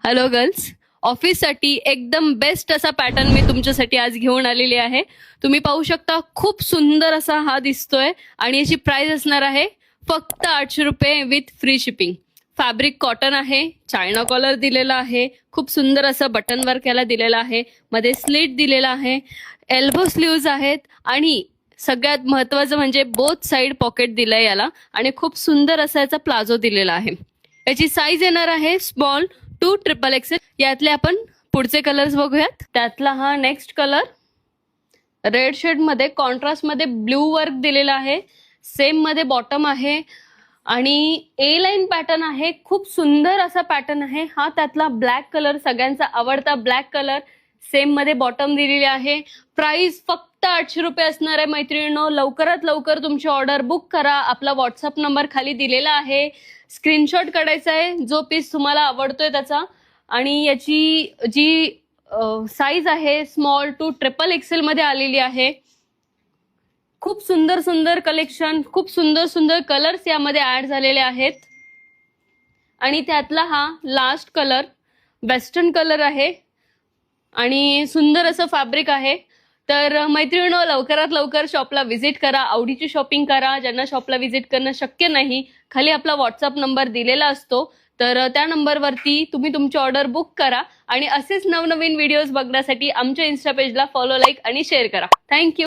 Hello girls, ऑफिससाठी एकदम best असा pattern मी तुमच्यासाठी आज घेऊन आलेली आहे. तुम्ही पाहू शकता, खूप सुंदर असा हा दिसतोय आणि याची प्राइस असणार आहे फक्त 800 रुपये with free shipping. Fabric cotton आहे, चायना कॉलर दिलेला आहे, खूप सुंदर असं बटन वर्क याला दिलेलं आहे, मध्ये स्लिट दिलेला आहे, एल्बो स्लीव्ज आहेत आणि सगळ्यात महत्वाचं म्हणजे बोथ साइड पॉकेट दिलंय याला आणि खूप सुंदर असा याचा प्लाझो दिलेला आहे. याची साईज येणार आहे स्मॉल टू XXL. यातले आपण पुढचे कलर्स बघूयात. त्यातला हा नेक्स्ट कलर रेड शेड मध्ये कॉन्ट्रास्ट मध्ये ब्ल्यू वर्क दिलेला आहे, सेम मध्ये बॉटम आहे आणि ए लाईन पॅटर्न आहे. खूप सुंदर असा पॅटर्न आहे हा. त्यातला ब्लॅक कलर सगळ्यांचा आवडता ब्लॅक कलर, सेम मध्ये बॉटम दिलेली आहे. प्राइस फक्त 800 रुपये असणार आहे मैत्रिणींनो. लवकरात लवकर तुमची ऑर्डर बुक करा. आपला व्हॉट्सअप नंबर खाली दिलेला आहे, स्क्रीनशॉट काढायचा आहे जो पीस तुम्हाला आवडतोय त्याचा. आणि याची जी साईज आहे स्मॉल टू XXL मध्ये आलेली आहे. खूप सुंदर सुंदर कलेक्शन, खूप सुंदर सुंदर कलर्स यामध्ये ऍड झालेले आहेत. आणि त्यातला हा लास्ट कलर वेस्टर्न कलर आहे आणि सुंदर असं फॅब्रिक आहे. तर मैत्रिणींनो, लवकरात लवकर शॉपला व्हिजिट करा, आवडीची शॉपिंग करा. ज्यांना शॉपला व्हिजिट करणं शक्य नाही, खाली आपला व्हॉट्सअप नंबर दिलेला असतो, तर त्या नंबरवरती तुम्ही तुमची ऑर्डर बुक करा. आणि असेच नवनवीन व्हिडिओज बघण्यासाठी आमच्या इन्स्टा पेजला फॉलो, लाईक आणि शेअर करा. थँक्यू.